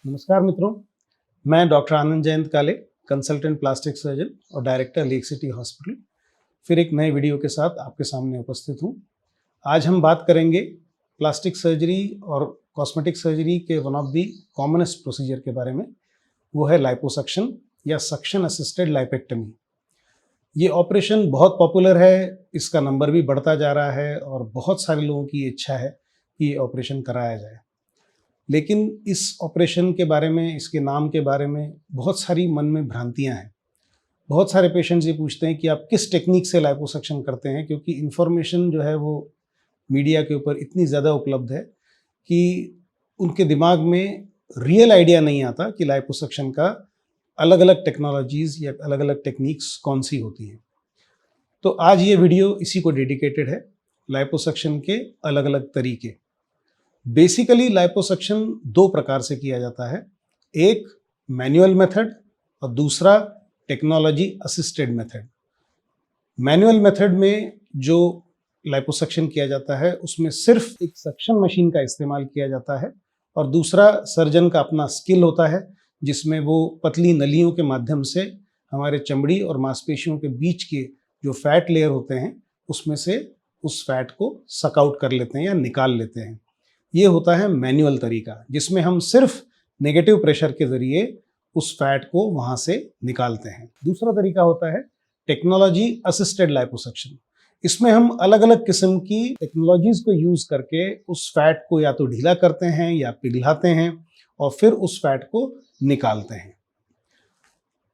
नमस्कार मित्रों, मैं डॉक्टर आनंद जयंत काले, कंसल्टेंट प्लास्टिक सर्जन और डायरेक्टर लेक सिटी हॉस्पिटल, फिर एक नए वीडियो के साथ आपके सामने उपस्थित हूँ। आज हम बात करेंगे प्लास्टिक सर्जरी और कॉस्मेटिक सर्जरी के one of the commonest procedure के बारे में। वो है लाइपोसक्शन या सक्शन असिस्टेड लाइपेक्टमी। ये ऑपरेशन बहुत पॉपुलर है, इसका नंबर भी बढ़ता जा रहा है और बहुत सारे लोगों की इच्छा है कि ये ऑपरेशन कराया जाए। लेकिन इस ऑपरेशन के बारे में, इसके नाम के बारे में बहुत सारी मन में भ्रांतियां हैं। बहुत सारे पेशेंट्स ये पूछते हैं कि आप किस टेक्निक से लाइपोसक्शन करते हैं, क्योंकि इन्फॉर्मेशन जो है वो मीडिया के ऊपर इतनी ज़्यादा उपलब्ध है कि उनके दिमाग में रियल आइडिया नहीं आता कि लाइपोसक्शन का अलग अलग टेक्नोलॉजीज़ या अलग अलग टेक्निक्स कौन सी होती हैं। तो आज ये वीडियो इसी को डेडिकेटेड है, लाइपोसक्शन के अलग अलग तरीके। बेसिकली लाइपोसक्शन दो प्रकार से किया जाता है, एक मैनुअल मेथड और दूसरा technology assisted method. Manual method में जो लाइपोसक्शन किया जाता है उसमें सिर्फ एक सक्शन मशीन का इस्तेमाल किया जाता है और दूसरा सर्जन का अपना स्किल होता है, जिसमें वो पतली नलियों के माध्यम से हमारे चमड़ी और मांसपेशियों के बीच के जो फैट लेयर होते हैं उसमें से उस फैट को सक आउट कर लेते हैं या निकाल लेते हैं। ये होता है मैनुअल तरीका, जिसमें हम सिर्फ नेगेटिव प्रेशर के जरिए उस फैट को वहां से निकालते हैं। दूसरा तरीका होता है टेक्नोलॉजी असिस्टेड लाइपोसक्शन। इसमें हम अलग अलग किस्म की टेक्नोलॉजीज को यूज करके उस फैट को या तो ढीला करते हैं या पिघलाते हैं और फिर उस फैट को निकालते हैं।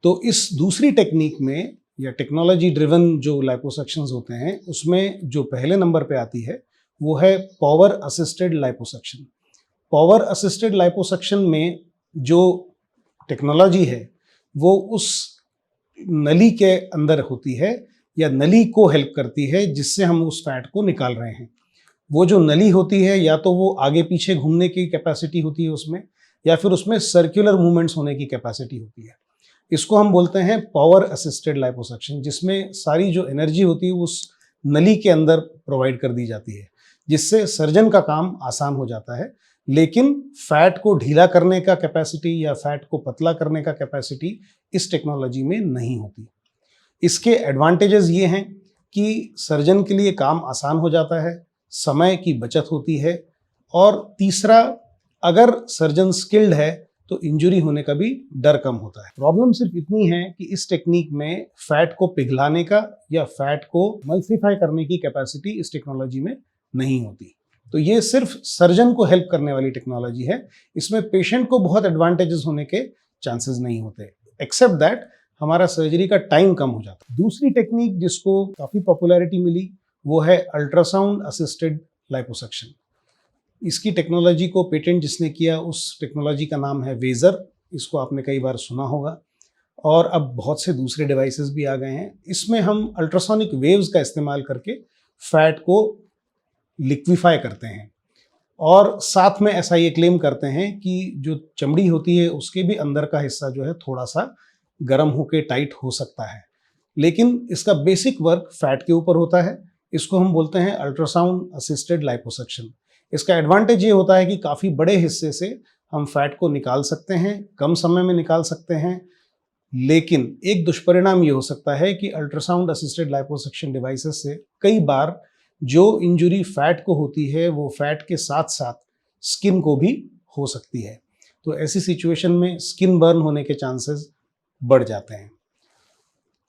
तो इस दूसरी टेक्निक में या टेक्नोलॉजी ड्रिवन जो लाइपोसक्शंस होते हैं उसमें जो पहले नंबर पे आती है वो है power assisted liposuction. Power assisted liposuction में जो टेक्नोलॉजी है वो उस नली के अंदर होती है या नली को हेल्प करती है जिससे हम उस फैट को निकाल रहे हैं। वो जो नली होती है या तो वो आगे पीछे घूमने की कैपेसिटी होती है उसमें, या फिर उसमें सर्कुलर मूवमेंट्स होने की कैपेसिटी होती है। इसको हम बोलते हैं पावर असिस्टेड लाइपोसक्शन, जिसमें सारी जो एनर्जी होती है उस नली के अंदर प्रोवाइड कर दी जाती है, जिससे सर्जन का काम आसान हो जाता है। लेकिन फैट को ढीला करने का कैपेसिटी या फैट को पतला करने का कैपेसिटी इस टेक्नोलॉजी में नहीं होती। इसके एडवांटेजेस ये हैं कि सर्जन के लिए काम आसान हो जाता है, समय की बचत होती है, और तीसरा, अगर सर्जन स्किल्ड है तो इंजरी होने का भी डर कम होता है। प्रॉब्लम सिर्फ इतनी है कि इस टेक्निक में फैट को पिघलाने का या फैट को मल्सीफाई करने की कैपेसिटी इस टेक्नोलॉजी में नहीं होती। तो ये सिर्फ सर्जन को हेल्प करने वाली टेक्नोलॉजी है। इसमें पेशेंट को बहुत एडवांटेजेस होने के चांसेस नहीं होते, एक्सेप्ट दैट हमारा सर्जरी का टाइम कम हो जाता है। दूसरी टेक्निक जिसको काफ़ी पॉपुलैरिटी मिली वो है अल्ट्रासाउंड असिस्टेड लाइपोसक्शन। इसकी टेक्नोलॉजी को पेटेंट जिसने किया उस टेक्नोलॉजी का नाम है वेजर। इसको आपने कई बार सुना होगा, और अब बहुत से दूसरे डिवाइसेस भी आ गए हैं। इसमें हम अल्ट्रासोनिक वेव्स का इस्तेमाल करके फैट को लिक्विफाई करते हैं, और साथ में ऐसा ये क्लेम करते हैं कि जो चमड़ी होती है उसके भी अंदर का हिस्सा जो है थोड़ा सा गर्म होके टाइट हो सकता है, लेकिन इसका बेसिक वर्क फैट के ऊपर होता है। इसको हम बोलते हैं अल्ट्रासाउंड असिस्टेड लाइपोसक्शन। इसका एडवांटेज ये होता है कि काफ़ी बड़े हिस्से से हम फैट को निकाल सकते हैं, कम समय में निकाल सकते हैं। लेकिन एक दुष्परिणाम ये हो सकता है कि अल्ट्रासाउंड असिस्टेड लाइपोसक्शन डिवाइसेस से कई बार जो इंजरी फैट को होती है वो फैट के साथ साथ स्किन को भी हो सकती है। तो ऐसी सिचुएशन में स्किन बर्न होने के चांसेस बढ़ जाते हैं।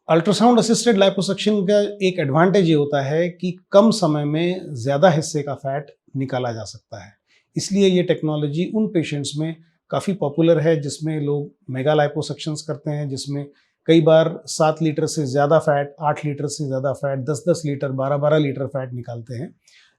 अल्ट्रासाउंड असिस्टेड लाइपोसक्शन का एक एडवांटेज ये होता है कि कम समय में ज़्यादा हिस्से का फैट निकाला जा सकता है। इसलिए ये टेक्नोलॉजी उन पेशेंट्स में काफ़ी पॉपुलर है जिसमें लोग मेगा लाइपोसक्शंस करते हैं, जिसमें कई बार 7 लीटर से ज़्यादा फैट, 8 लीटर से ज़्यादा फैट, 10-10 लीटर, 12-12 लीटर फैट निकालते हैं।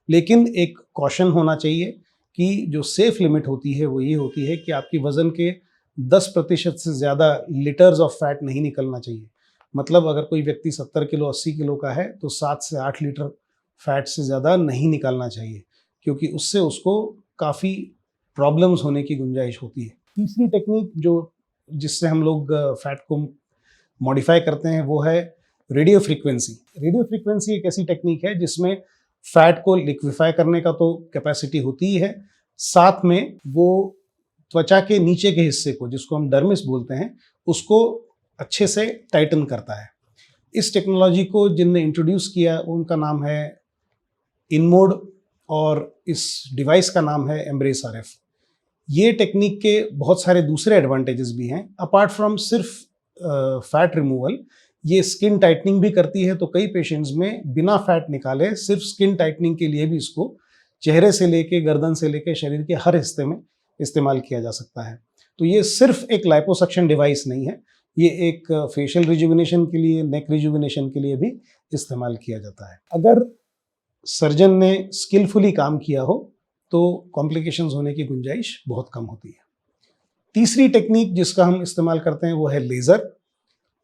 लेकिन एक कॉशन होना चाहिए कि जो सेफ लिमिट होती है वो ये होती है कि आपकी वज़न के 10% से ज़्यादा लीटर्स ऑफ फैट नहीं निकलना चाहिए। मतलब अगर कोई व्यक्ति 70 किलो 80 किलो का है तो 7 से 8 लीटर फैट से ज़्यादा नहीं निकालना चाहिए, क्योंकि उससे उसको काफ़ी प्रॉब्लम्स होने की गुंजाइश होती है। तीसरी टेक्निक जिससे हम लोग फैट को मॉडिफाई करते हैं वो है रेडियो फ्रीक्वेंसी। रेडियो फ्रीक्वेंसी एक ऐसी टेक्निक है जिसमें फैट को लिक्विफाई करने का तो कैपेसिटी होती ही है, साथ में वो त्वचा के नीचे के हिस्से को, जिसको हम डर्मिस बोलते हैं, उसको अच्छे से टाइटन करता है। इस टेक्नोलॉजी को जिनने इंट्रोड्यूस किया उनका नाम है इनमोड और इस डिवाइस का नाम है एम्ब्रेस आरएफ। ये टेक्निक के बहुत सारे दूसरे एडवांटेजेस भी हैं। अपार्ट फ्रॉम सिर्फ फैट रिमूवल, ये स्किन टाइटनिंग भी करती है। तो कई पेशेंट्स में बिना फैट निकाले सिर्फ स्किन टाइटनिंग के लिए भी इसको चेहरे से लेके गर्दन से लेके शरीर के हर हिस्से में इस्तेमाल किया जा सकता है। तो ये सिर्फ एक लाइपोसक्शन डिवाइस नहीं है, ये एक फेशियल रिजुविनेशन के लिए, नेक रिजुविनेशन के लिए भी इस्तेमाल किया जाता है। अगर सर्जन ने स्किलफुली काम किया हो तो कॉम्प्लिकेशंस होने की गुंजाइश बहुत कम होती है। तीसरी टेक्निक जिसका हम इस्तेमाल करते हैं वो है लेज़र।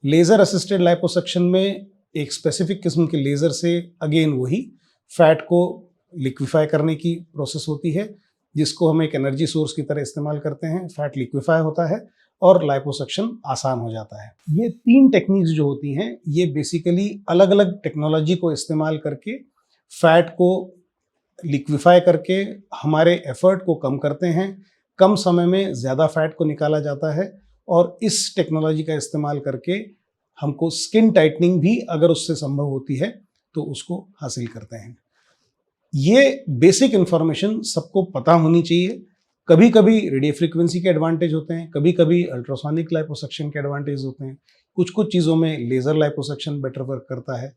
लेज़र असिस्टेड लाइपोसक्शन में एक स्पेसिफिक किस्म के लेज़र से अगेन वही फैट को लिक्विफाई करने की प्रोसेस होती है, जिसको हम एक एनर्जी सोर्स की तरह इस्तेमाल करते हैं। फैट लिक्विफाई होता है और लाइपोसक्शन आसान हो जाता है। ये 3 टेक्निक्स जो होती हैं ये बेसिकली अलग अलग टेक्नोलॉजी को इस्तेमाल करके फैट को लिक्विफाई करके हमारे एफर्ट को कम करते हैं। कम समय में ज़्यादा फैट को निकाला जाता है और इस टेक्नोलॉजी का इस्तेमाल करके हमको स्किन टाइटनिंग भी अगर उससे संभव होती है तो उसको हासिल करते हैं। ये बेसिक इन्फॉर्मेशन सबको पता होनी चाहिए। कभी कभी रेडियो फ्रीक्वेंसी के एडवांटेज होते हैं, कभी कभी अल्ट्रासोनिक लाइपोसक्शन के एडवांटेज होते हैं, कुछ कुछ चीज़ों में लेज़र लाइपोसक्शन बेटर वर्क करता है।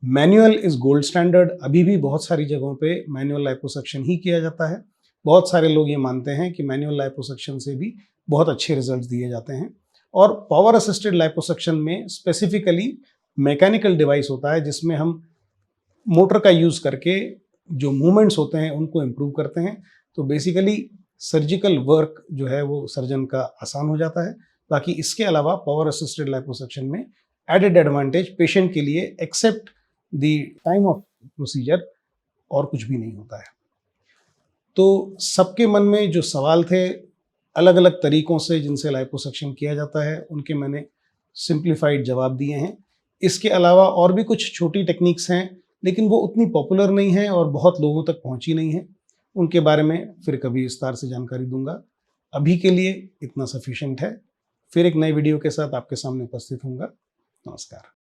Manual is gold standard. अभी भी बहुत सारी जगहों पे मैनुअल लाइपोसक्शन ही किया जाता है। बहुत सारे लोग ये मानते हैं कि मैनुअल लाइपोसक्शन से भी बहुत अच्छे रिजल्ट्स दिए जाते हैं। और पावर असिस्टेड लाइपोसक्शन में स्पेसिफिकली मैकेनिकल डिवाइस होता है जिसमें हम मोटर का यूज़ करके जो मूवमेंट्स होते हैं उनको इम्प्रूव करते हैं। तो बेसिकली सर्जिकल वर्क जो है वो सर्जन का आसान हो जाता है। बाकी इसके अलावा पावर असिस्टेड लाइपोसक्शन में एडेड एडवांटेज पेशेंट के लिए except the time of procedure और कुछ भी नहीं होता है। तो सबके मन में जो सवाल थे अलग अलग तरीकों से जिनसे लाइपोसक्शन किया जाता है उनके मैंने सिंप्लीफाइड जवाब दिए हैं। इसके अलावा और भी कुछ छोटी टेक्निक्स हैं लेकिन वो उतनी पॉपुलर नहीं है और बहुत लोगों तक पहुंची नहीं है। उनके बारे में फिर कभी विस्तार से जानकारी दूंगा। अभी के लिए इतना सफिशिएंट है। फिर एक नई वीडियो के साथ आपके सामने उपस्थित होऊंगा। नमस्कार।